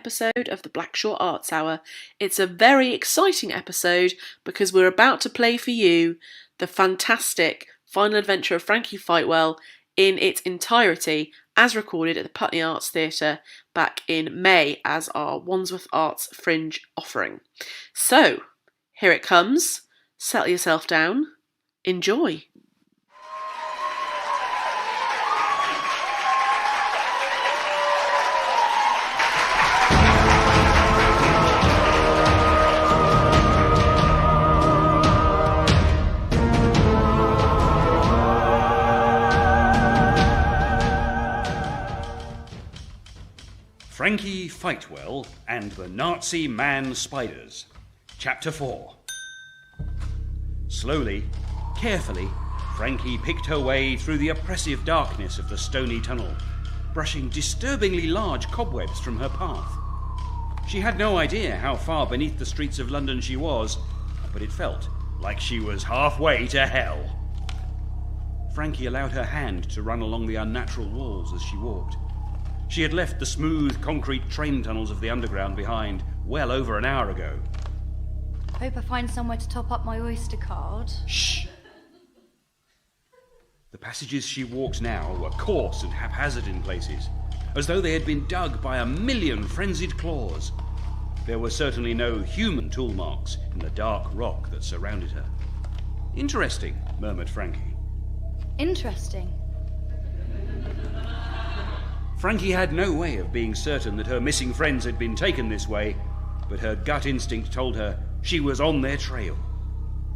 Episode of the Blackshaw Arts Hour. It's a very exciting episode because we're about to play for you the fantastic final adventure of Frankie Fightwell in its entirety as recorded at the Putney Arts Theatre back in May as our Wandsworth Arts Fringe offering. So, here it comes. Settle yourself down. Enjoy. Frankie Fightwell and the Nazi Man Spiders. Chapter 4. Slowly, carefully, Frankie picked her way through the oppressive darkness of the stony tunnel, brushing disturbingly large cobwebs from her path. She had no idea how far beneath the streets of London she was, but it felt like she was halfway to hell. Frankie allowed her hand to run along the unnatural walls as she walked. She had left the smooth concrete train tunnels of the underground behind well over an hour ago. Hope I find somewhere to top up my Oyster card. Shh! The passages she walked now were coarse and haphazard in places, as though they had been dug by a million frenzied claws. There were certainly no human tool marks in the dark rock that surrounded her. Interesting, murmured Frankie. Interesting. Frankie had no way of being certain that her missing friends had been taken this way, but her gut instinct told her she was on their trail.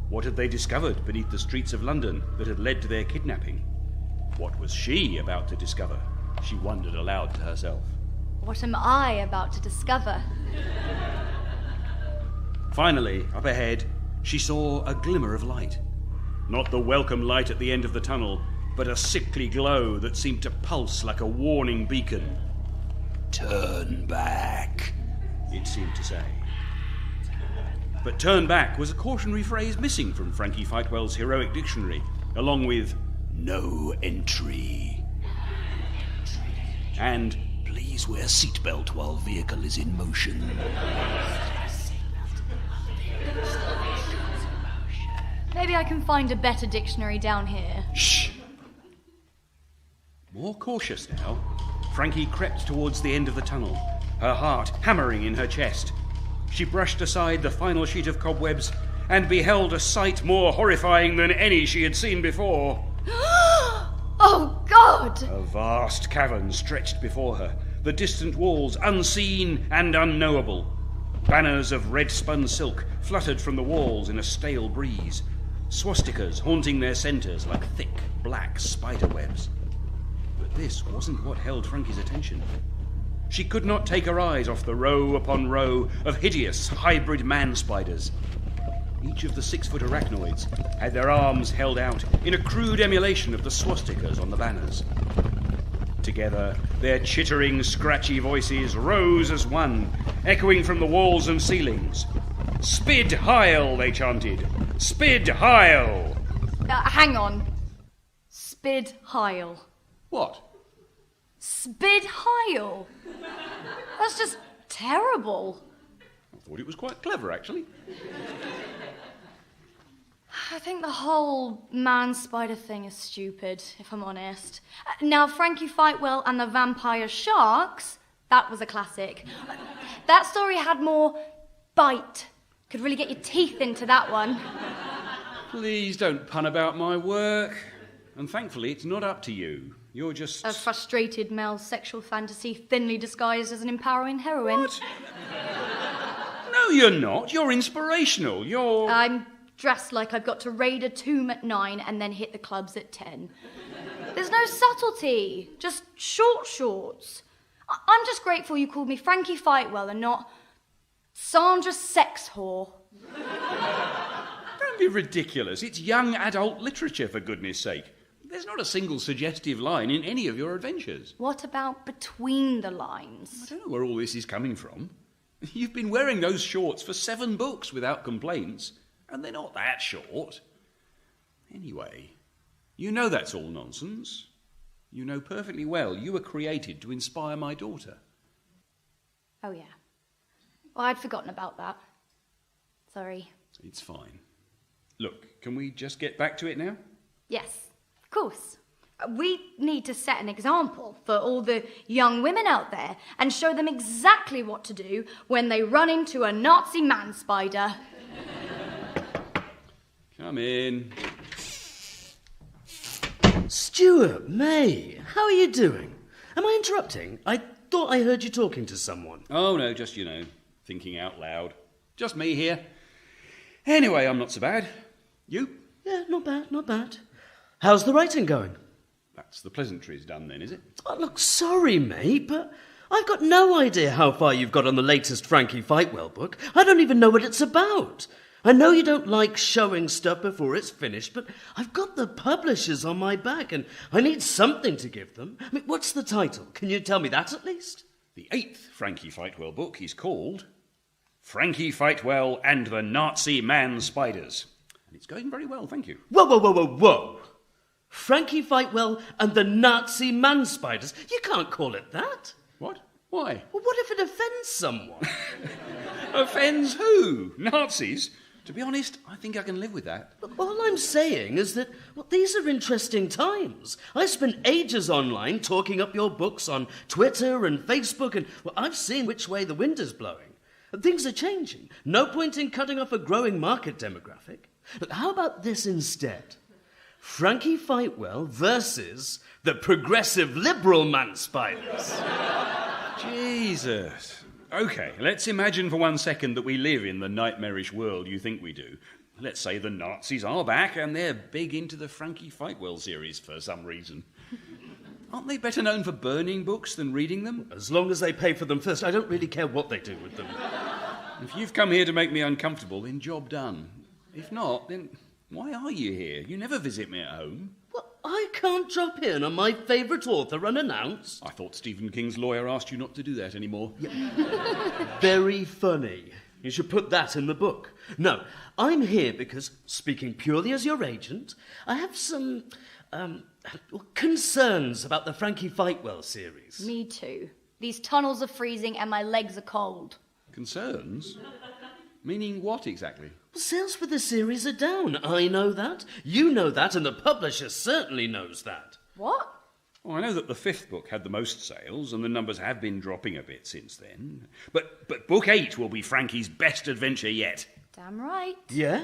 What had they discovered beneath the streets of London that had led to their kidnapping? What was she about to discover? She wondered aloud to herself. What am I about to discover? Finally, up ahead, she saw a glimmer of light. Not the welcome light at the end of the tunnel, but a sickly glow that seemed to pulse like a warning beacon. "Turn back," it seemed to say. But "turn back" was a cautionary phrase missing from Frankie Fightwell's heroic dictionary, along with "no entry" and "please wear seatbelt while vehicle is in motion." Maybe I can find a better dictionary down here. Shh! More cautious now, Frankie crept towards the end of the tunnel, her heart hammering in her chest. She brushed aside the final sheet of cobwebs and beheld a sight more horrifying than any she had seen before. Oh, God! A vast cavern stretched before her, the distant walls unseen and unknowable. Banners of red-spun silk fluttered from the walls in a stale breeze, swastikas haunting their centres like thick, black spider webs. But this wasn't what held Frankie's attention. She could not take her eyes off the row upon row of hideous hybrid man-spiders. Each of the 6-foot arachnoids had their arms held out in a crude emulation of the swastikas on the banners. Together, their chittering, scratchy voices rose as one, echoing from the walls and ceilings. "Spid Heil," they chanted. "Spid Heil!" Hang on. Spid Heil. What? Spid Heil? That's just terrible. I thought it was quite clever, actually. I think the whole man-spider thing is stupid, if I'm honest. Now, Frankie Fightwell and the Vampire Sharks, that was a classic. That story had more bite. Could really get your teeth into that one. Please don't pun about my work. And thankfully, it's not up to you. You're just... a frustrated male sexual fantasy thinly disguised as an empowering heroine. What? No, you're not. You're inspirational. You're... I'm dressed like I've got to raid a tomb at 9 and then hit the clubs at 10. There's no subtlety, just short shorts. I'm just grateful you called me Frankie Fightwell and not Sandra Sex Whore. Don't be ridiculous. It's young adult literature, for goodness sake. There's not a single suggestive line in any of your adventures. What about between the lines? I don't know where all this is coming from. You've been wearing those shorts for 7 books without complaints, and they're not that short. Anyway, you know that's all nonsense. You know perfectly well you were created to inspire my daughter. Oh, yeah. Well, I'd forgotten about that. Sorry. It's fine. Look, can we just get back to it now? Yes, of course. We need to set an example for all the young women out there and show them exactly what to do when they run into a Nazi man-spider. Come in. Stuart May, how are you doing? Am I interrupting? I thought I heard you talking to someone. Oh, no, just, thinking out loud. Just me here. Anyway, I'm not so bad. You? Yeah, not bad, not bad. How's the writing going? That's the pleasantries done then, is it? Oh, look, sorry, mate, but I've got no idea how far you've got on the latest Frankie Fightwell book. I don't even know what it's about. I know you don't like showing stuff before it's finished, but I've got the publishers on my back and I need something to give them. I mean, what's the title? Can you tell me that at least? The 8th Frankie Fightwell book is called Frankie Fightwell and the Nazi Man-Spiders. And it's going very well, thank you. Whoa. Frankie Fightwell and the Nazi Man-Spiders? You can't call it that. What? Why? Well, what if it offends someone? Offends who? Nazis? To be honest, I think I can live with that. Look, all I'm saying is that, well, these are interesting times. I spent ages online talking up your books on Twitter and Facebook, and, well, I've seen which way the wind is blowing. Things are changing. No point in cutting off a growing market demographic. But how about this instead? Frankie Fightwell versus the progressive liberal man-spiders. Jesus. OK, let's imagine for 1 second that we live in the nightmarish world you think we do. Let's say the Nazis are back and they're big into the Frankie Fightwell series for some reason. Aren't they better known for burning books than reading them? As long as they pay for them first, I don't really care what they do with them. If you've come here to make me uncomfortable, then job done. If not, then why are you here? You never visit me at home. Well, I can't drop in on my favourite author unannounced. I thought Stephen King's lawyer asked you not to do that anymore. Very funny. You should put that in the book. No, I'm here because, speaking purely as your agent, I have some concerns about the Frankie Fightwell series. Me too. These tunnels are freezing and my legs are cold. Concerns? Meaning what exactly? Well, sales for the series are down. I know that. You know that, and the publisher certainly knows that. What? Well, I know that the 5th book had the most sales, and the numbers have been dropping a bit since then. But book 8 will be Frankie's best adventure yet. Damn right. Yeah?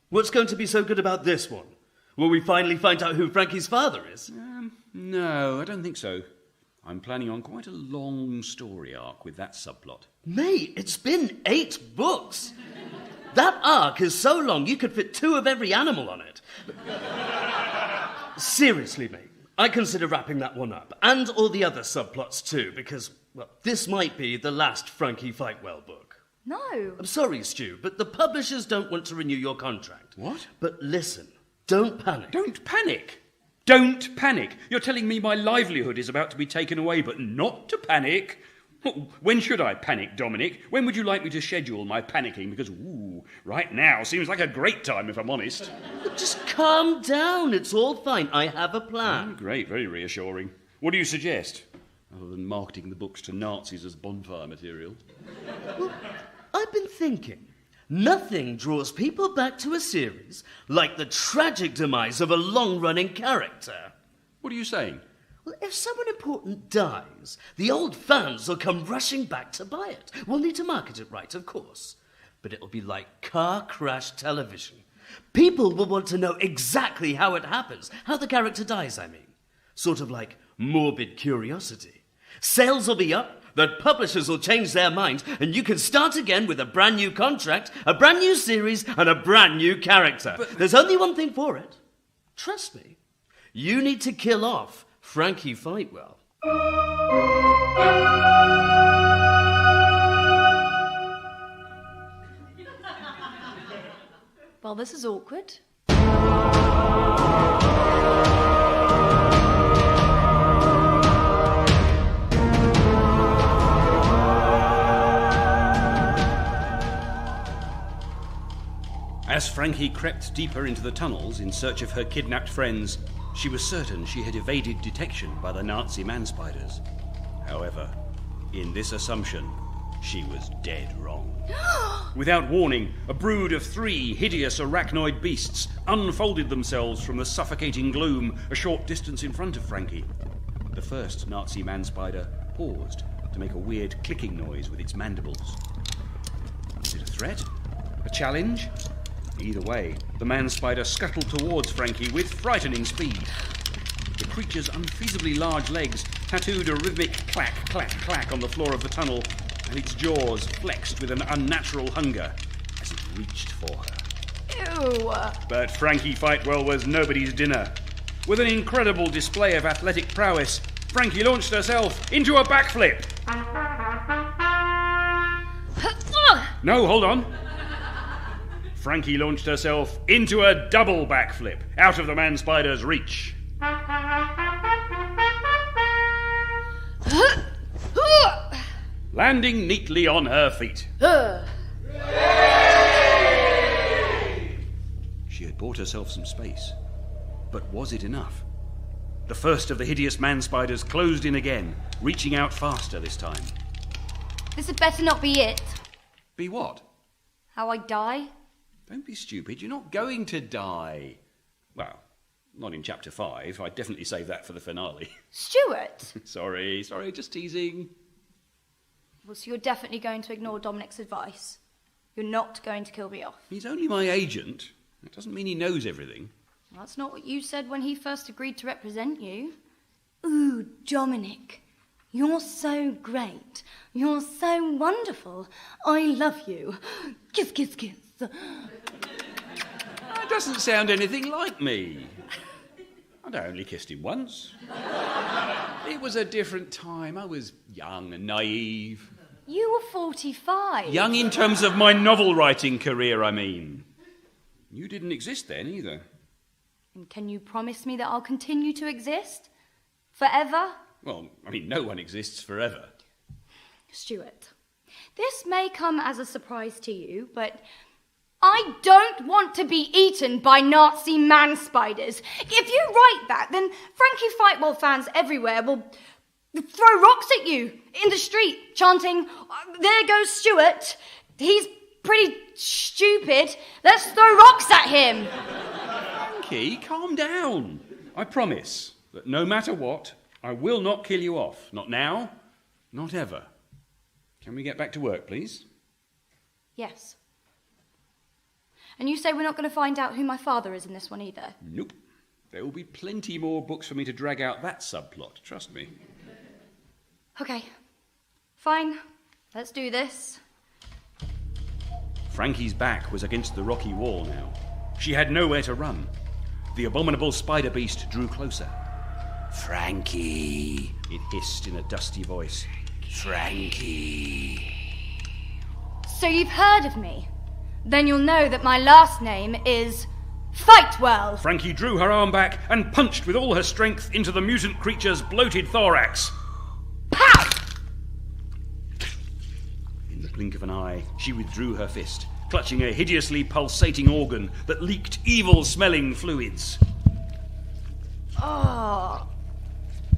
What's going to be so good about this one? Will we finally find out who Frankie's father is? No, I don't think so. I'm planning on quite a long story arc with that subplot. Mate, it's been 8 books. That arc is so long you could fit 2 of every animal on it. Seriously, mate, I consider wrapping that one up, and all the other subplots too, because, well, this might be the last Frankie Fightwell book. No. I'm sorry, Stu, but the publishers don't want to renew your contract. What? But listen, don't panic. Don't panic! Don't panic! You're telling me my livelihood is about to be taken away, but not to panic? When should I panic, Dominic? When would you like me to schedule my panicking? Because, right now seems like a great time, if I'm honest. Just calm down. It's all fine. I have a plan. Great, very reassuring. What do you suggest? Other than marketing the books to Nazis as bonfire material. Well, I've been thinking. Nothing draws people back to a series like the tragic demise of a long-running character. What are you saying? Well, if someone important dies, the old fans will come rushing back to buy it. We'll need to market it right, of course. But it'll be like car crash television. People will want to know exactly how it happens, how the character dies, I mean. Sort of like morbid curiosity. Sales will be up, the publishers will change their mind, and you can start again with a brand new contract, a brand new series, and a brand new character. But there's only one thing for it. Trust me. You need to kill off Frankie Fightwell. Well, this is awkward. As Frankie crept deeper into the tunnels in search of her kidnapped friends, she was certain she had evaded detection by the Nazi man-spiders. However, in this assumption, She was dead wrong. Without warning, a brood of 3 hideous arachnoid beasts unfolded themselves from the suffocating gloom a short distance in front of Frankie. The first Nazi man-spider paused to make a weird clicking noise with its mandibles. Was it a threat? A challenge? Either way, the man-spider scuttled towards Frankie with frightening speed. The creature's unfeasibly large legs tattooed a rhythmic clack, clack, clack on the floor of the tunnel, and its jaws flexed with an unnatural hunger as it reached for her. Ew. But Frankie Fightwell was nobody's dinner. With an incredible display of athletic prowess, Frankie launched herself into a backflip. No, hold on. Frankie launched herself into a double backflip, out of the man-spider's reach. Landing neatly on her feet. She had bought herself some space. But was it enough? The first of the hideous man-spiders closed in again, reaching out faster this time. This had better not be it. Be what? How I die? Don't be stupid, you're not going to die. Well, not in chapter 5. I'd definitely save that for the finale. Stuart! Sorry, just teasing. Well, so you're definitely going to ignore Dominic's advice. You're not going to kill me off. He's only my agent. That doesn't mean he knows everything. That's not what you said when he first agreed to represent you. Ooh, Dominic, you're so great. You're so wonderful. I love you. Kiss, kiss, kiss. That doesn't sound anything like me. I'd only kissed him once. It was a different time. I was young and naive. You were 45. Young in terms of my novel-writing career, I mean. You didn't exist then, either. And can you promise me that I'll continue to exist? Forever? Well, I mean, no one exists forever. Stuart, this may come as a surprise to you, but I don't want to be eaten by Nazi man-spiders. If you write that, then Frankie Fightwell fans everywhere will throw rocks at you in the street, chanting, "There goes Stuart. He's pretty stupid. Let's throw rocks at him." Frankie, calm down. I promise that no matter what, I will not kill you off. Not now, not ever. Can we get back to work, please? Yes. And you say we're not going to find out who my father is in this one either? Nope. There will be plenty more books for me to drag out that subplot, trust me. Okay. Fine. Let's do this. Frankie's back was against the rocky wall now. She had nowhere to run. The abominable spider beast drew closer. "Frankie," it hissed in a dusty voice. "Frankie." So you've heard of me? Then you'll know that my last name is Fightwell. Frankie drew her arm back and punched with all her strength into the mutant creature's bloated thorax. Pow! In the blink of an eye, she withdrew her fist, clutching a hideously pulsating organ that leaked evil-smelling fluids. Oh.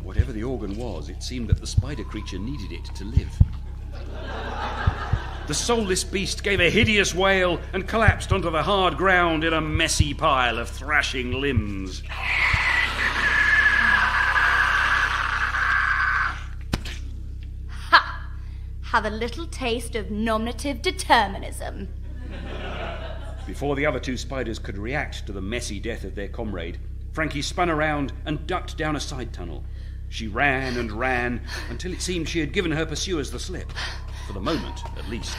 Whatever the organ was, it seemed that the spider creature needed it to live. The soulless beast gave a hideous wail and collapsed onto the hard ground in a messy pile of thrashing limbs. Ha! Have a little taste of nominative determinism. Before the other 2 spiders could react to the messy death of their comrade, Frankie spun around and ducked down a side tunnel. She ran and ran until it seemed she had given her pursuers the slip. For the moment, at least.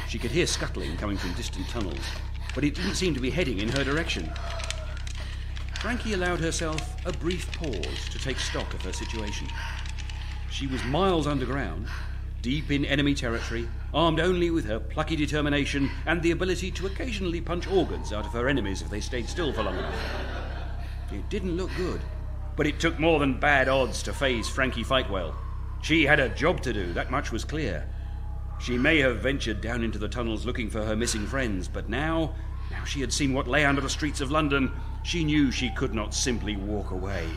She could hear scuttling coming from distant tunnels, but it didn't seem to be heading in her direction. Frankie allowed herself a brief pause to take stock of her situation. She was miles underground, deep in enemy territory, armed only with her plucky determination and the ability to occasionally punch organs out of her enemies if they stayed still for long enough. It didn't look good, but it took more than bad odds to faze Frankie Fightwell. She had a job to do, that much was clear. She may have ventured down into the tunnels looking for her missing friends, but now she had seen what lay under the streets of London, she knew she could not simply walk away.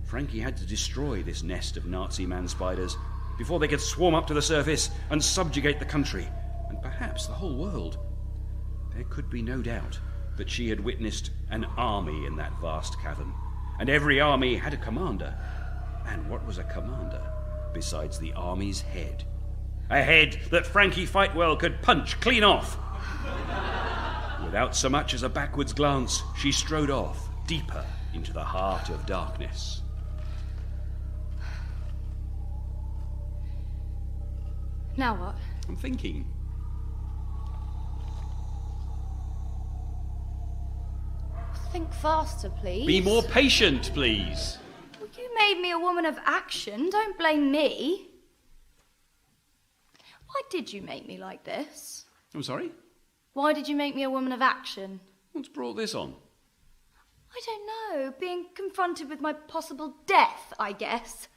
Frankie had to destroy this nest of Nazi man-spiders, before they could swarm up to the surface and subjugate the country, and perhaps the whole world. There could be no doubt that she had witnessed an army in that vast cavern, and every army had a commander. And what was a commander besides the army's head? A head that Frankie Fightwell could punch clean off. Without so much as a backwards glance, she strode off, deeper into the heart of darkness. Now what? I'm thinking. Think faster, please. Be more patient, please. Well, you made me a woman of action. Don't blame me. Why did you make me like this? I'm sorry? Why did you make me a woman of action? What's brought this on? I don't know. Being confronted with my possible death, I guess.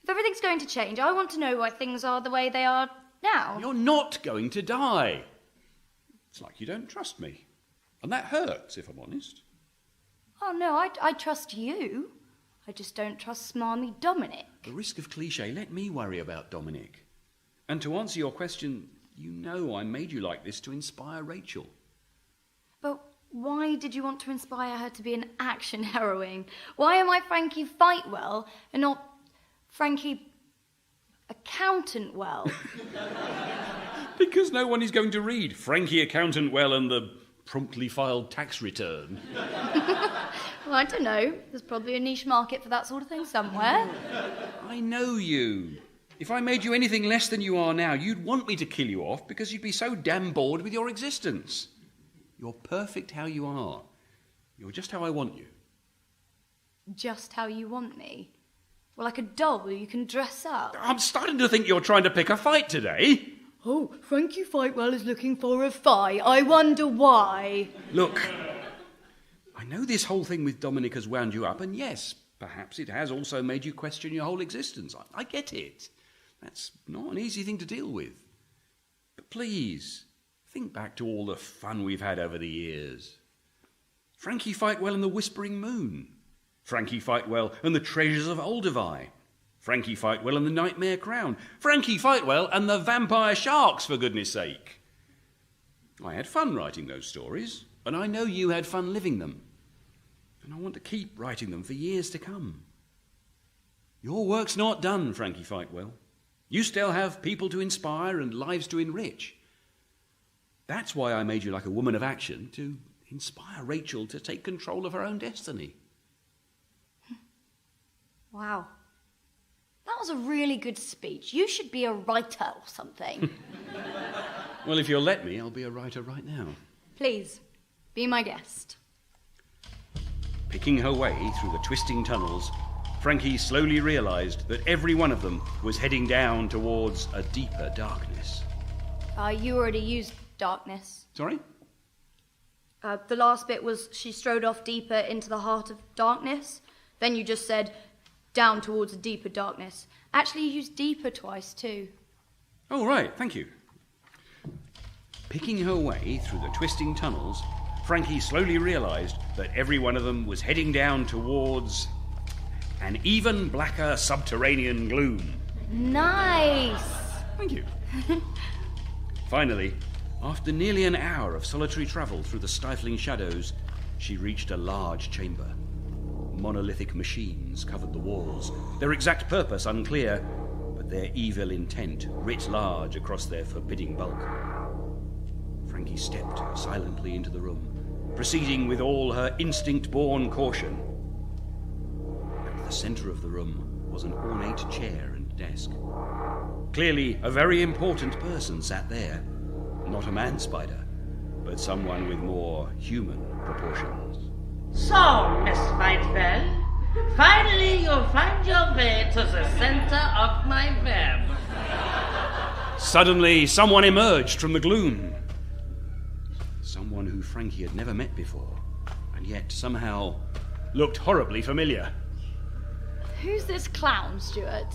If everything's going to change, I want to know why things are the way they are now. You're not going to die. It's like you don't trust me. And that hurts, if I'm honest. Oh, no, I trust you. I just don't trust smarmy Dominic. The risk of cliché, let me worry about Dominic. And to answer your question, you know I made you like this to inspire Rachel. But why did you want to inspire her to be an action heroine? Why am I Frankie Fightwell and not Frankie Accountant Well? Because no one is going to read Frankie Accountant Well and the promptly filed tax return. Well, I don't know. There's probably a niche market for that sort of thing somewhere. I know you. If I made you anything less than you are now, you'd want me to kill you off because you'd be so damn bored with your existence. You're perfect how you are. You're just how I want you. Just how you want me? Well, like a doll you can dress up. I'm starting to think you're trying to pick a fight today. Oh, Frankie Fightwell is looking for a fight. I wonder why. Look, I know this whole thing with Dominic has wound you up, and yes, perhaps it has also made you question your whole existence. I get it. That's not an easy thing to deal with. But please, think back to all the fun we've had over the years. Frankie Fightwell and the Whispering Moon. Frankie Fightwell and the Treasures of Olduvai. Frankie Fightwell and the Nightmare Crown. Frankie Fightwell and the Vampire Sharks, for goodness sake. I had fun writing those stories, and I know you had fun living them. And I want to keep writing them for years to come. Your work's not done, Frankie Fightwell. You still have people to inspire and lives to enrich. That's why I made you like a woman of action, to inspire Rachel to take control of her own destiny. Wow. That was a really good speech. You should be a writer or something. Well, if you'll let me, I'll be a writer right now. Please, be my guest. Picking her way through the twisting tunnels, Frankie slowly realised that every one of them was heading down towards a deeper darkness. You already used darkness. Sorry? The last bit was she strode off deeper into the heart of darkness. Then you just said down towards a deeper darkness. Actually, you used deeper twice too. Oh, right, thank you. Picking her way through the twisting tunnels, Frankie slowly realised that every one of them was heading down towards an even blacker subterranean gloom. Nice! Thank you. Finally, after nearly an hour of solitary travel through the stifling shadows, she reached a large chamber. Monolithic machines covered the walls, their exact purpose unclear, but their evil intent writ large across their forbidding bulk. Frankie stepped silently into the room, proceeding with all her instinct-born caution. At the centre of the room was an ornate chair and desk. Clearly, a very important person sat there. Not a man-spider, but someone with more human proportions. So, Miss Fightwell, finally you find your way to the center of my web. Suddenly, someone emerged from the gloom. Someone who Frankie had never met before, and yet somehow looked horribly familiar. Who's this clown, Stuart?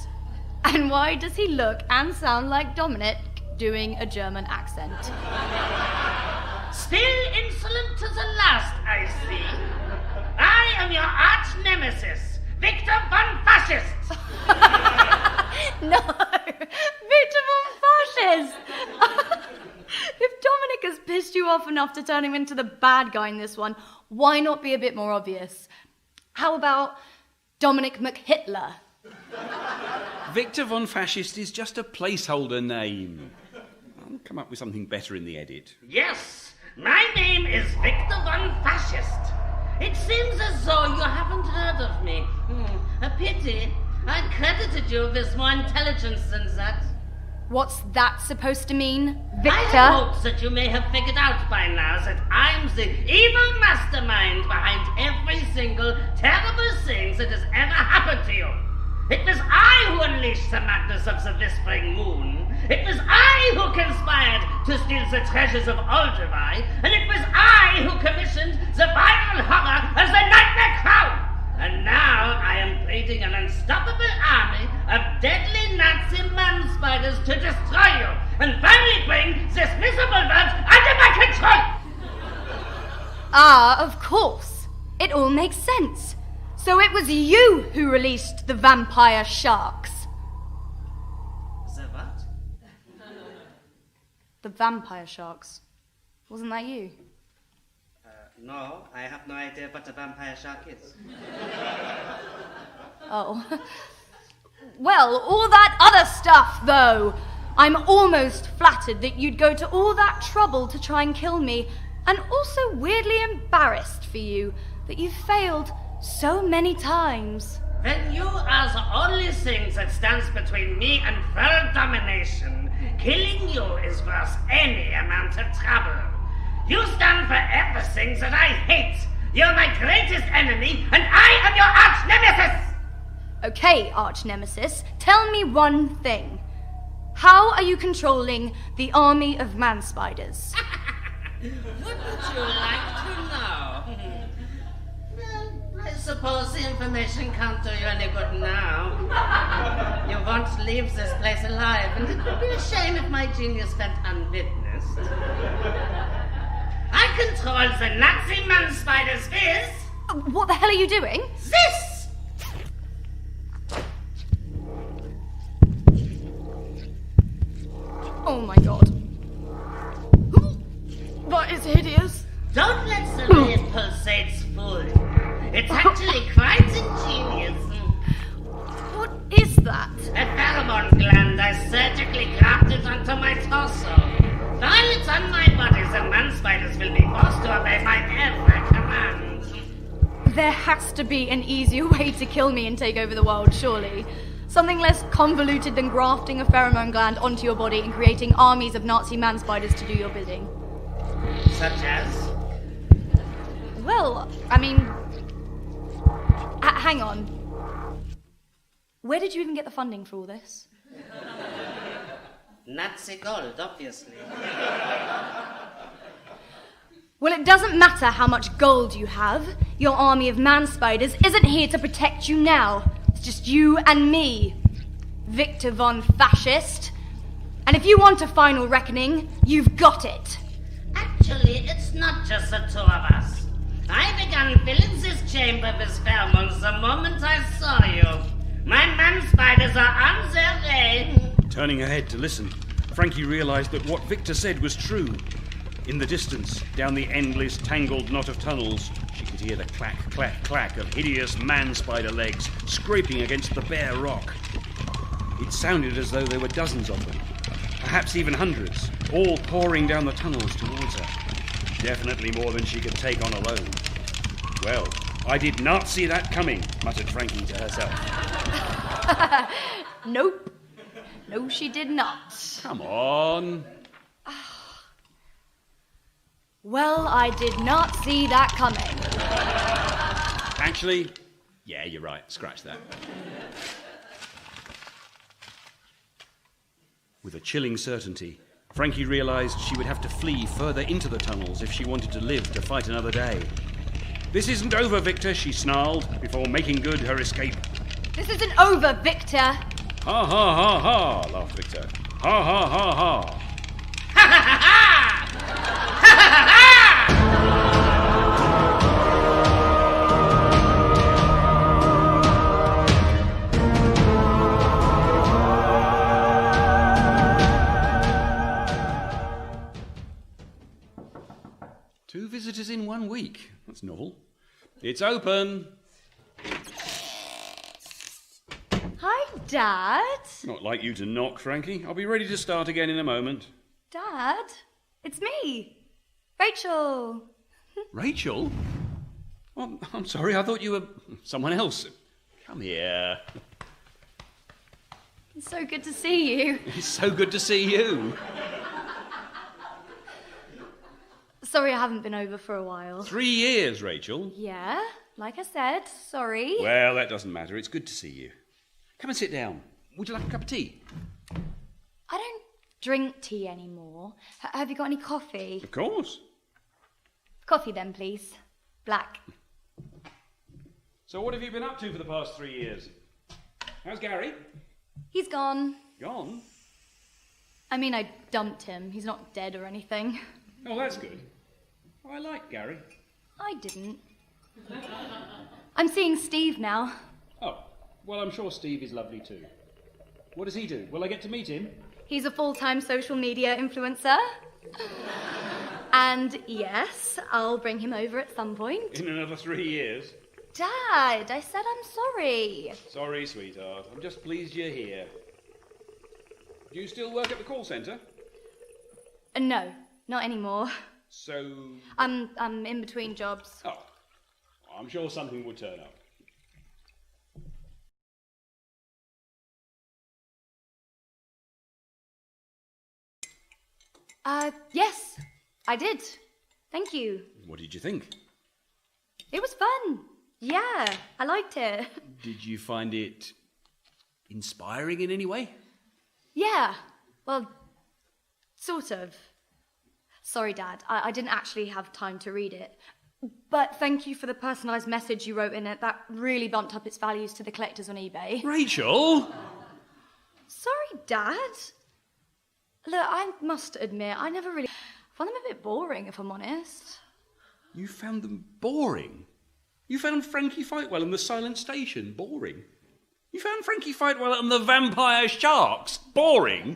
And why does he look and sound like Dominic doing a German accent? Still insolent to the last, I see. I am your arch-nemesis, Victor von Fascist. No! Victor von Fascist! If Dominic has pissed you off enough to turn him into the bad guy in this one, why not be a bit more obvious? How about Dominic McHitler? Victor von Fascist is just a placeholder name. I'll come up with something better in the edit. Yes, my name is Victor von Fascist. It seems as though you haven't heard of me. A pity. I credited you with more intelligence than that. What's that supposed to mean, Victor? I hope that you may have figured out by now that I'm the evil mastermind behind every single terrible thing that has ever happened to you. It was I who unleashed the madness of the Whispering Moon. It was I who conspired to steal the treasures of Aldevai, and it was I who commissioned the viral horror of the Nightmare Crown. And now I am breeding an unstoppable army of deadly Nazi man-spiders to destroy you and finally bring this miserable world under my control! Ah, of course. It all makes sense. So it was you who released the vampire sharks. The what? The vampire sharks. Wasn't that you? No, I have no idea what a vampire shark is. Oh. Well, all that other stuff, though. I'm almost flattered that you'd go to all that trouble to try and kill me, and also weirdly embarrassed for you that you failed so many times. When you are the only thing that stands between me and world domination, killing you is worth any amount of trouble. You stand for everything that I hate. You're my greatest enemy, and I am your Archnemesis! Okay, Archnemesis, tell me one thing. How are you controlling the army of man-spiders? Wouldn't you like to know? Well, I suppose the information can't do you any good now. You won't leave this place alive, and it would be a shame if my genius went unwitnessed. I control the Nazi man-spiders with... What the hell are you doing? this! Oh my god. That is hideous. Don't let the way it pulsates fool you. It's actually quite ingenious. What is that? A pheromone gland I surgically grafted onto my torso. While it's on my body, the man-spiders will be forced to obey my every command. There has to be an easier way to kill me and take over the world, surely. Something less convoluted than grafting a pheromone gland onto your body and creating armies of Nazi man-spiders to do your bidding. Such as? Well, I mean... hang on. Where did you even get the funding for all this? Nazi gold, obviously. Well, it doesn't matter how much gold you have. Your army of man-spiders isn't here to protect you now. It's just you and me, Victor von Fascist. And if you want a final reckoning, you've got it. Actually, it's not just the two of us. I began filling this chamber with pheromones the moment I saw you. My man-spiders are on their way. Turning her head to listen, Frankie realised that what Victor said was true. In the distance, down the endless, tangled knot of tunnels, she could hear the clack, clack, clack of hideous man-spider legs scraping against the bare rock. It sounded as though there were dozens of them, perhaps even hundreds, all pouring down the tunnels towards her. Definitely more than she could take on alone. Well, I did not see that coming, muttered Frankie to herself. Nope. No, she did not. Come on. Well, I did not see that coming. Actually, yeah, you're right. Scratch that. With a chilling certainty, Frankie realised she would have to flee further into the tunnels if she wanted to live to fight another day. This isn't over, Victor, she snarled, before making good her escape. This isn't over, Victor. Ha ha ha ha, laughed Victor. Ha ha ha ha. Ha ha ha ha! Ha ha ha ha! That's novel. It's open. Hi, Dad. Not like you to knock, Frankie. I'll be ready to start again in a moment. Dad, it's me, Rachel. Rachel? Oh, I'm sorry, I thought you were someone else. Come here. It's so good to see you. It's so good to see you. Sorry I haven't been over for a while. 3 years, Rachel. Yeah, like I said, sorry. Well, that doesn't matter. It's good to see you. Come and sit down. Would you like a cup of tea? I don't drink tea anymore. Have you got any coffee? Of course. Coffee then, please. Black. So what have you been up to for the past 3 years? How's Gary? He's gone. Gone? I mean, I dumped him. He's not dead or anything. Oh, that's good. Oh, I like Gary. I didn't. I'm seeing Steve now. Oh, well, I'm sure Steve is lovely too. What does he do? Will I get to meet him? He's a full-time social media influencer. And yes, I'll bring him over at some point. In another 3 years? Dad, I said I'm sorry. Sorry, sweetheart. I'm just pleased you're here. Do you still work at the call centre? No, not anymore. So... I'm in between jobs. Oh, I'm sure something will turn up. Yes, I did. Thank you. What did you think? It was fun. Yeah, I liked it. Did you find it inspiring in any way? Yeah, well, sort of. Sorry, Dad, I didn't actually have time to read it. But thank you for the personalised message you wrote in it. That really bumped up its values to the collectors on eBay. Rachel! Sorry, Dad. Look, I must admit, I never really found them a bit boring, if I'm honest. You found them boring? You found Frankie Fightwell and the Silent Station boring? You found Frankie Fightwell and the Vampire Sharks boring?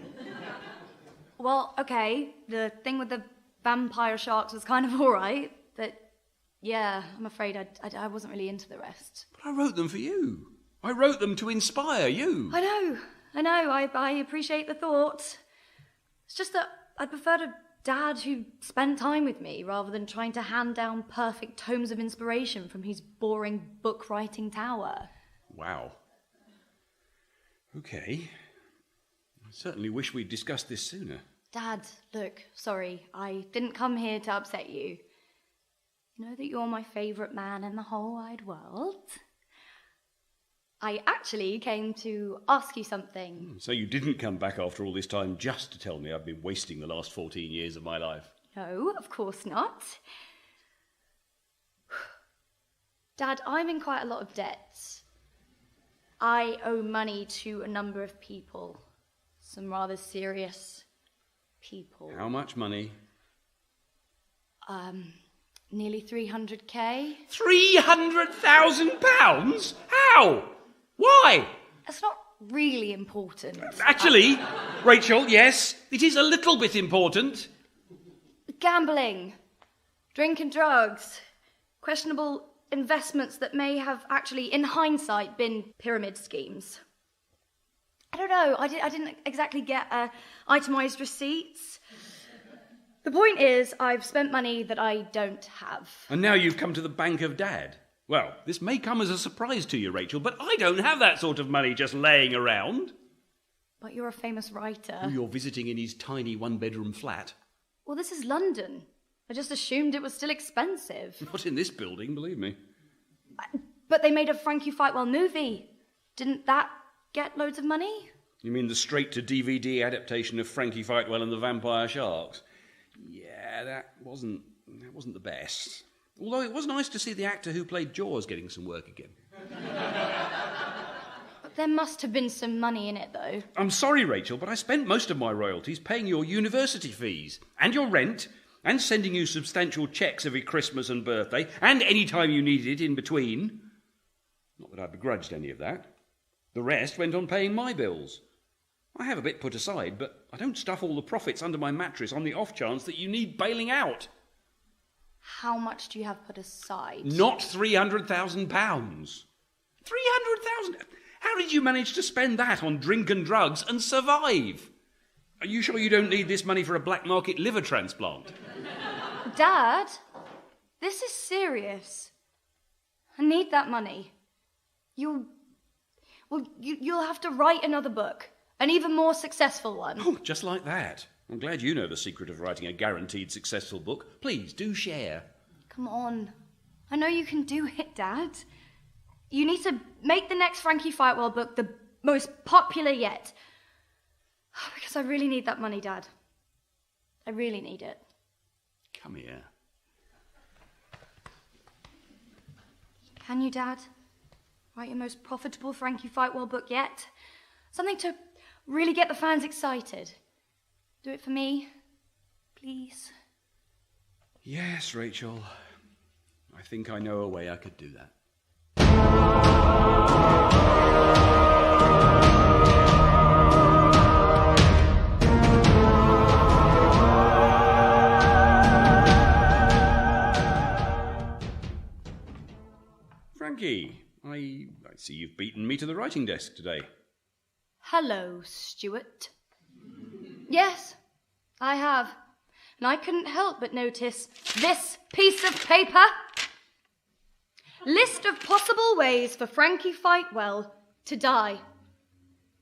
Well, okay, the thing with the vampire sharks was kind of all right, but yeah, I'm afraid I wasn't really into the rest. But I wrote them for you. I wrote them to inspire you. I know, I appreciate the thought. It's just that I'd prefer a dad who spent time with me rather than trying to hand down perfect tomes of inspiration from his boring book-writing tower. Wow. Okay. I certainly wish we'd discussed this sooner. Dad, look, sorry, I didn't come here to upset you. You know that you're my favourite man in the whole wide world? I actually came to ask you something. So you didn't come back after all this time just to tell me I've been wasting the last 14 years of my life? No, of course not. Dad, I'm in quite a lot of debt. I owe money to a number of people. Some rather serious people. How much money? Nearly 300k. £300,000? How? Why? That's not really important. Actually, Rachel, yes, it is a little bit important. Gambling, drink and drugs, questionable investments that may have actually, in hindsight, been pyramid schemes. I don't know, I didn't exactly get itemised receipts. The point is, I've spent money that I don't have. And now you've come to the bank of Dad. Well, this may come as a surprise to you, Rachel, but I don't have that sort of money just laying around. But you're a famous writer. Who you're visiting in his tiny one-bedroom flat. Well, this is London. I just assumed it was still expensive. Not in this building, believe me. But they made a Frankie Fightwell movie. Didn't that get loads of money? You mean the straight-to-DVD adaptation of Frankie Fightwell and the Vampire Sharks? Yeah, that wasn't the best. Although it was nice to see the actor who played Jaws getting some work again. There must have been some money in it, though. I'm sorry, Rachel, but I spent most of my royalties paying your university fees and your rent and sending you substantial cheques every Christmas and birthday and any time you needed it in between. Not that I begrudged any of that. The rest went on paying my bills. I have a bit put aside, but I don't stuff all the profits under my mattress on the off chance that you need bailing out. How much do you have put aside? Not £300,000. 300,000? How did you manage to spend that on drink and drugs and survive? Are you sure you don't need this money for a black market liver transplant? Dad, this is serious. I need that money. You'll have to write another book, an even more successful one. Oh, just like that. I'm glad you know the secret of writing a guaranteed successful book. Please, do share. Come on. I know you can do it, Dad. You need to make the next Frankie Fightwell book the most popular yet. Because I really need that money, Dad. I really need it. Come here. Can you, Dad? Write your most profitable Frankie Fightwell book yet? Something to really get the fans excited. Do it for me, please. Yes, Rachel. I think I know a way I could do that. Frankie, I see you've beaten me to the writing desk today. Hello, Stuart. Yes, I have. And I couldn't help but notice this piece of paper. List of possible ways for Frankie Fightwell to die.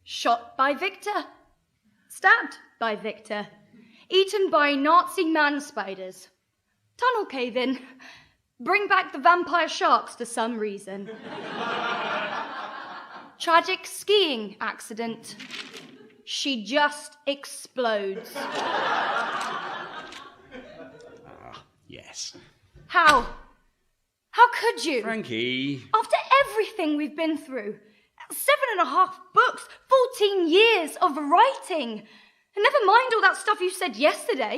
Shot by Victor. Stabbed by Victor. Eaten by Nazi man-spiders. Tunnel cave-in. Bring back the vampire sharks for some reason. Tragic skiing accident. She just explodes. Yes. How? How could you? Frankie. After everything we've been through, 7.5 books, 14 years of writing, and never mind all that stuff you said yesterday.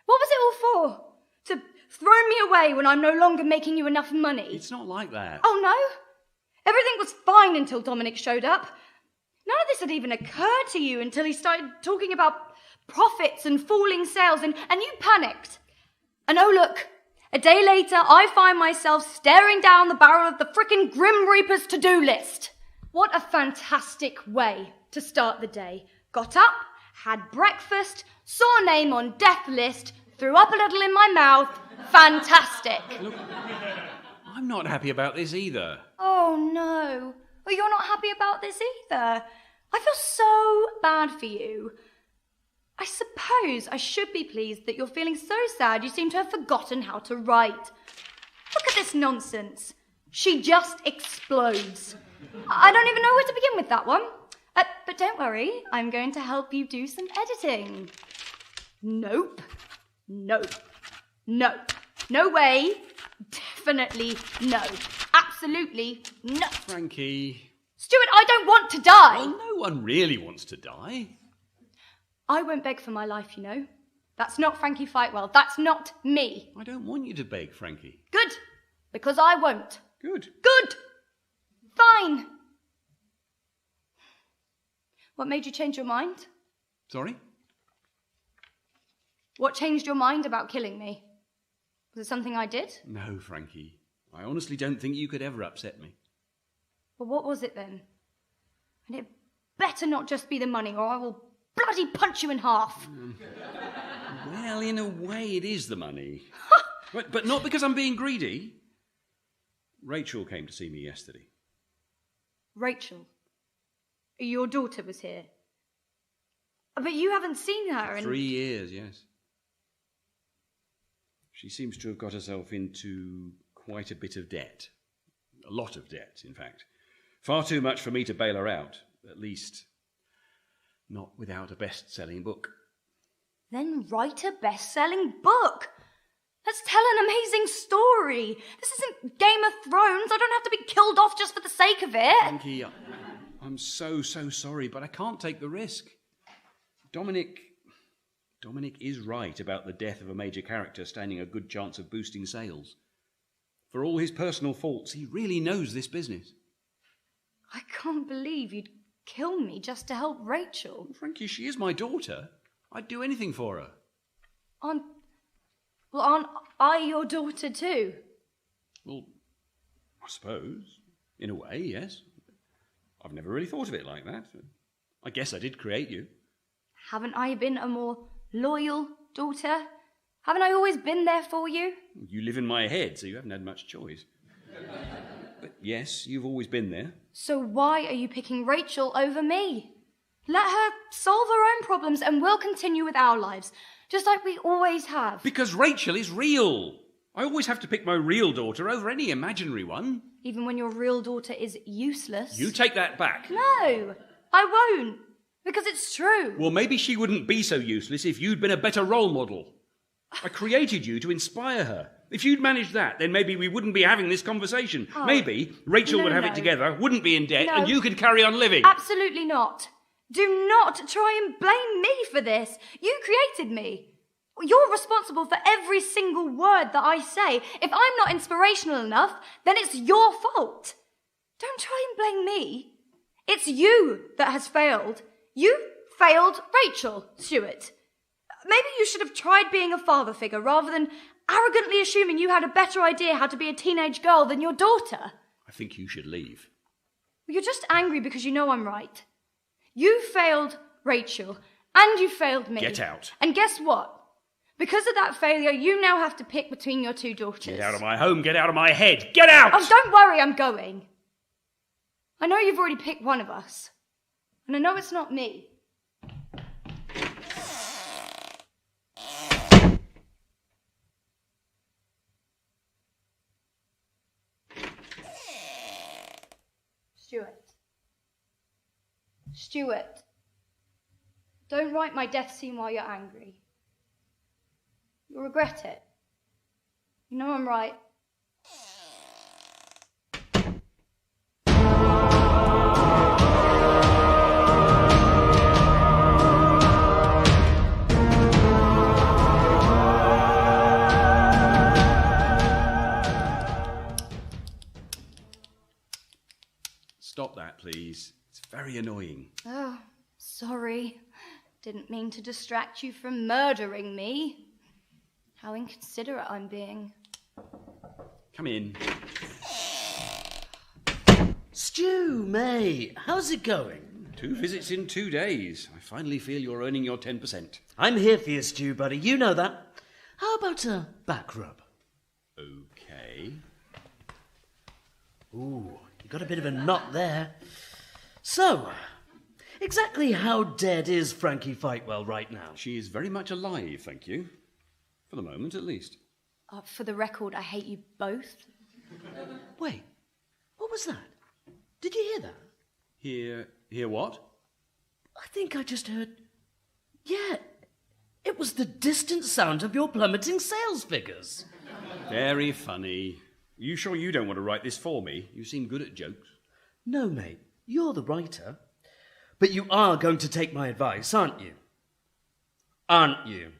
What was it all for? To throw me away when I'm no longer making you enough money? It's not like that. Oh, no? Everything was fine until Dominic showed up. None of this had even occurred to you until he started talking about profits and falling sales, and you panicked. And oh, look, a day later, I find myself staring down the barrel of the frickin' Grim Reaper's to-do list. What a fantastic way to start the day. Got up, had breakfast, saw a name on death list, threw up a little in my mouth. Fantastic. Look, I'm not happy about this either. Oh, no. Well, you're not happy about this either. I feel so bad for you. I suppose I should be pleased that you're feeling so sad you seem to have forgotten how to write. Look at this nonsense. She just explodes. I don't even know where to begin with that one. But don't worry, I'm going to help you do some editing. Nope. Nope. No. No way. Definitely no. Absolutely no. Frankie. Stuart, I don't want to die. Well, no one really wants to die. I won't beg for my life, you know. That's not Frankie Fightwell. That's not me. I don't want you to beg, Frankie. Good. Because I won't. Good. Good. Fine. What made you change your mind? Sorry? What changed your mind about killing me? Was it something I did? No, Frankie. I honestly don't think you could ever upset me. Well, what was it then? And it better not just be the money, or I will bloody punch you in half. Well, in a way, it is the money. but not because I'm being greedy. Rachel came to see me yesterday. Rachel? Your daughter was here? But you haven't seen her in... 3 years, yes. She seems to have got herself into quite a bit of debt. A lot of debt, in fact. Far too much for me to bail her out. At least, not without a best-selling book. Then write a best-selling book. Let's tell an amazing story. This isn't Game of Thrones. I don't have to be killed off just for the sake of it. Frankie, I'm so sorry, but I can't take the risk. Dominic is right about the death of a major character standing a good chance of boosting sales. For all his personal faults, he really knows this business. I can't believe you'd kill me just to help Rachel. Frankie, she is my daughter. I'd do anything for her. Well, aren't I your daughter too? Well, I suppose. In a way, yes. I've never really thought of it like that. I guess I did create you. Haven't I been a more loyal daughter? Haven't I always been there for you? You live in my head, so you haven't had much choice. But yes, you've always been there. So why are you picking Rachel over me? Let her solve her own problems and we'll continue with our lives, just like we always have. Because Rachel is real. I always have to pick my real daughter over any imaginary one. Even when your real daughter is useless. You take that back. No, I won't. Because it's true. Well, maybe she wouldn't be so useless if you'd been a better role model. I created you to inspire her. If you'd managed that, then maybe we wouldn't be having this conversation. Oh. Maybe Rachel would have it together, wouldn't be in debt, No. and you could carry on living. Absolutely not. Do not try and blame me for this. You created me. You're responsible for every single word that I say. If I'm not inspirational enough, then it's your fault. Don't try and blame me. It's you that has failed. You failed Rachel, Stewart. Maybe you should have tried being a father figure rather than arrogantly assuming you had a better idea how to be a teenage girl than your daughter. I think you should leave. You're just angry because you know I'm right. You failed Rachel, and you failed me. Get out. And guess what? Because of that failure, you now have to pick between your two daughters. Get out of my home, get out of my head, get out! Oh, don't worry, I'm going. I know you've already picked one of us. And I know it's not me. Stuart, don't write my death scene while you're angry. You'll regret it. You know I'm right. Stop that, please. It's very annoying. Oh, sorry. Didn't mean to distract you from murdering me. How inconsiderate I'm being. Come in. Stu May, how's it going? 2 visits in 2 days. I finally feel you're earning your 10%. I'm here for you, Stu, buddy. You know that. How about a back rub? Okay. Ooh, you got a bit of a knot there. So, exactly how dead is Frankie Fightwell right now? She is very much alive, thank you. For the moment, at least. For the record, I hate you both. Wait, what was that? Did you hear that? Hear what? I think I just heard... Yeah, it was the distant sound of your plummeting sales figures. Very funny. You sure you don't want to write this for me? You seem good at jokes. No, mate, you're the writer. But you are going to take my advice, aren't you? Aren't you?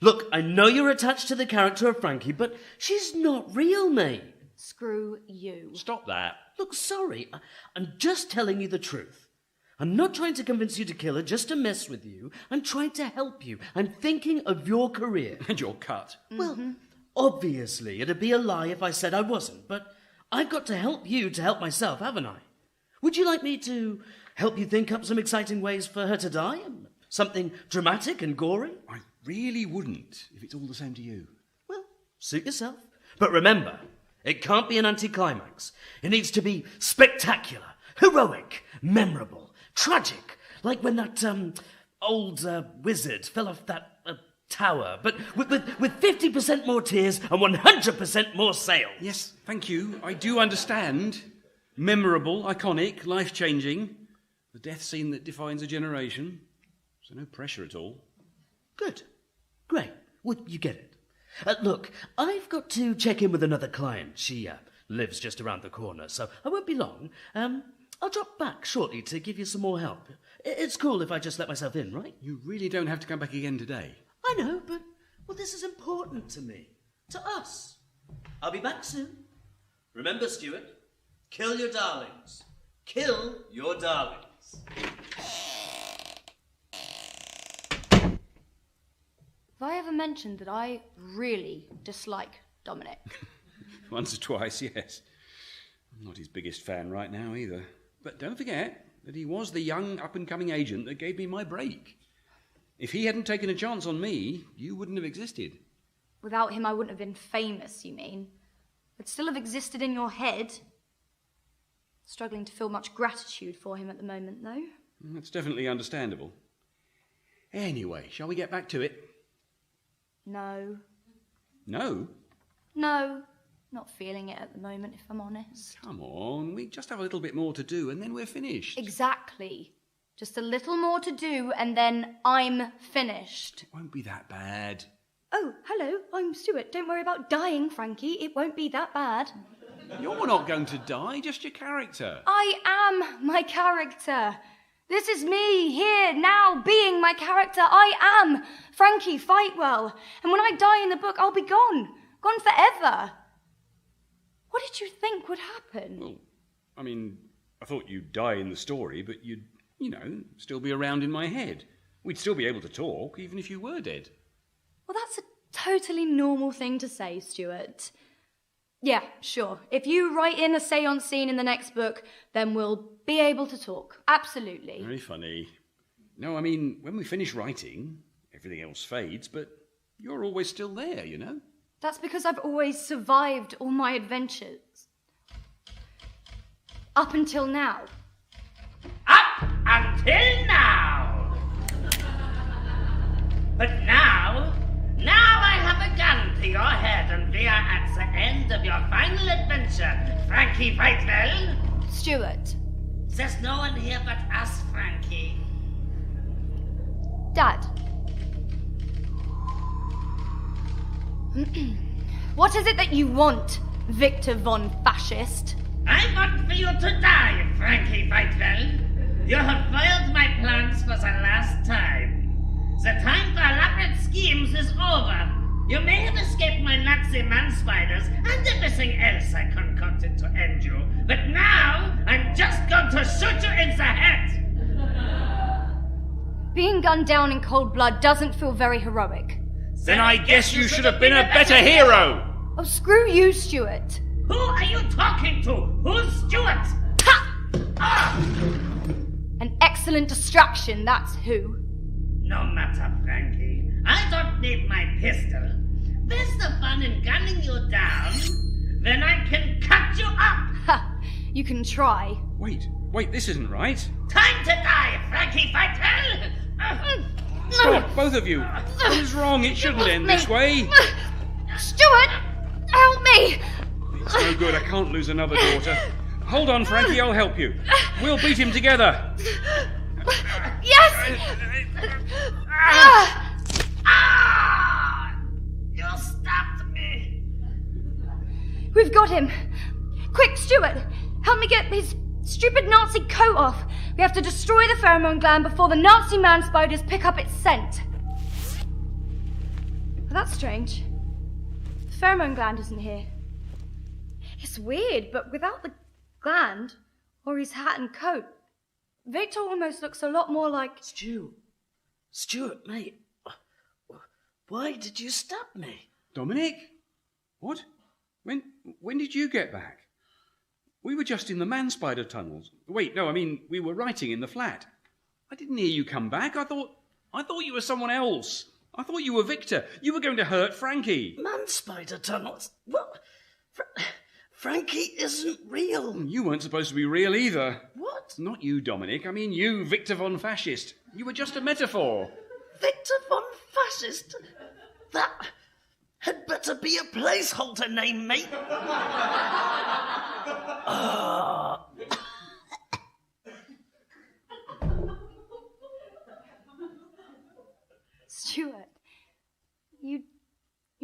Look, I know you're attached to the character of Frankie, but she's not real, mate. Screw you. Stop that. Look, sorry, I'm just telling you the truth. I'm not trying to convince you to kill her just to mess with you. I'm trying to help you. I'm thinking of your career. And your cut. Well, obviously, it'd be a lie if I said I wasn't, but I've got to help you to help myself, haven't I? Would you like me to help you think up some exciting ways for her to die? Something dramatic and gory? I really wouldn't, if it's all the same to you. Well, suit yourself. But remember, it can't be an anticlimax. It needs to be spectacular, heroic, memorable, tragic, like when that old wizard fell off that tower, but with 50% more tears and 100% more sales. Yes, thank you. I do understand. Memorable, iconic, life-changing. The death scene that defines a generation. So no pressure at all. Good. Great. Well, you get it. Look, I've got to check in with another client. She lives just around the corner, so I won't be long. I'll drop back shortly to give you some more help. It's cool if I just let myself in, right? You really don't have to come back again today. I know, but, well, this is important to me. To us. I'll be back soon. Remember, Stuart, kill your darlings. Kill your darlings. Have I ever mentioned that I really dislike Dominic? Once or twice, yes. I'm not his biggest fan right now either. But don't forget that he was the young up-and-coming agent that gave me my break. If he hadn't taken a chance on me, you wouldn't have existed. Without him, I wouldn't have been famous, you mean? I'd still have existed in your head. Struggling to feel much gratitude for him at the moment, though. That's definitely understandable. Anyway, shall we get back to it? No. No? No. Not feeling it at the moment, if I'm honest. Come on, we just have a little bit more to do and then we're finished. Exactly. Just a little more to do and then I'm finished. It won't be that bad. Oh, hello, I'm Stuart. Don't worry about dying, Frankie. It won't be that bad. You're not going to die, just your character. I am my character. This is me, here, now, being my character. I am Frankie Fightwell. And when I die in the book, I'll be gone. Gone forever. What did you think would happen? Well, I thought you'd die in the story, but you'd, still be around in my head. We'd still be able to talk, even if you were dead. Well, that's a totally normal thing to say, Stuart. Yeah, sure. If you write in a seance scene in the next book, then we'll be able to talk. Absolutely. Very funny. No, when we finish writing, everything else fades, but you're always still there, you know? That's because I've always survived all my adventures. Up until now. Up until now! But now I have a gun to your head and we are at the end of your final adventure, Frankie Fightwell. Stuart. There's no one here but us, Frankie. Dad. What is it that you want, Victor von Fascist? I want for you to die, Frankie Fightwell. You have foiled my plans for the last time. The time for elaborate schemes is over. You may have escaped my Nazi man-spiders and everything else I concocted to end you, but now I'm just going to shoot you in the head. Being gunned down in cold blood doesn't feel very heroic. Then I guess you should have been a better hero! Oh, screw you, Stuart. Who are you talking to? Who's Stewart? Ha! Ah! An excellent distraction, that's who. No matter, Frankie. I don't need my pistol. Where's the fun in gunning you down when I can cut you up? Ha! You can try. Wait, this isn't right. Time to die, Frankie Fightwell! Stop, both of you. What is wrong? It shouldn't end this way. Stuart, help me! It's no good. I can't lose another daughter. Hold on, Frankie. I'll help you. We'll beat him together. Yes! You stabbed me! We've got him. Quick, Stuart, help me get his stupid Nazi coat off. We have to destroy the pheromone gland before the Nazi man-spiders pick up its scent. Well, that's strange. The pheromone gland isn't here. It's weird, but without the gland, or his hat and coat, Victor almost looks a lot more like... Stuart, mate, why did you stab me? Dominic? What? When did you get back? We were just in the man-spider tunnels. Wait, no, we were writing in the flat. I didn't hear you come back. I thought you were someone else. I thought you were Victor. You were going to hurt Frankie. Man-spider tunnels? Well, Frankie isn't real. You weren't supposed to be real either. What? Not you, Dominic. You, Victor von Fascist. You were just a metaphor. Victor von Fascist? That had better be a placeholder name, mate. Stuart, you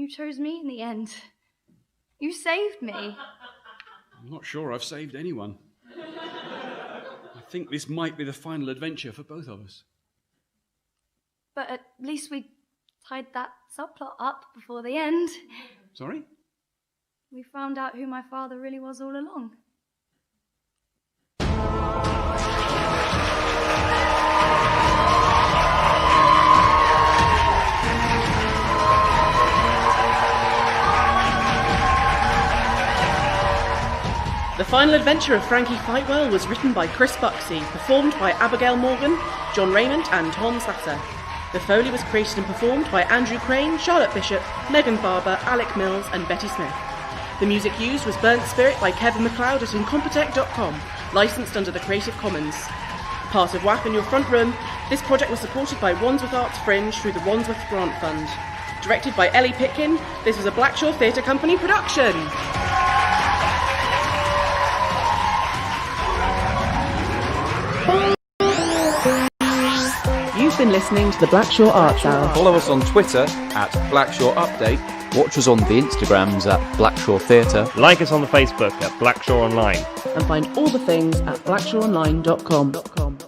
chose me in the end. You saved me. I'm not sure I've saved anyone. I think this might be the final adventure for both of us. But at least we tied that subplot up before the end. Sorry? We found out who my father really was all along. Final Adventure of Frankie Fightwell was written by Chris Buxey, performed by Abigail Morgan, John Raymond and Tom Sasser. The Foley was created and performed by Andrew Crane, Charlotte Bishop, Megan Barber, Alec Mills and Betty Smith. The music used was Burnt Spirit by Kevin MacLeod at Incompetech.com, licensed under the Creative Commons. Part of WAP in your front room, this project was supported by Wandsworth Arts Fringe through the Wandsworth Grant Fund. Directed by Ellie Pitkin, this was a Blackshaw Theatre Company production. You've been listening to the Blackshaw Arts Hour. Follow us on Twitter at Blackshaw Update. Watch us on the Instagrams at Blackshaw Theatre. Like us on the Facebook at Blackshaw Online. And find all the things at blackshawonline.com.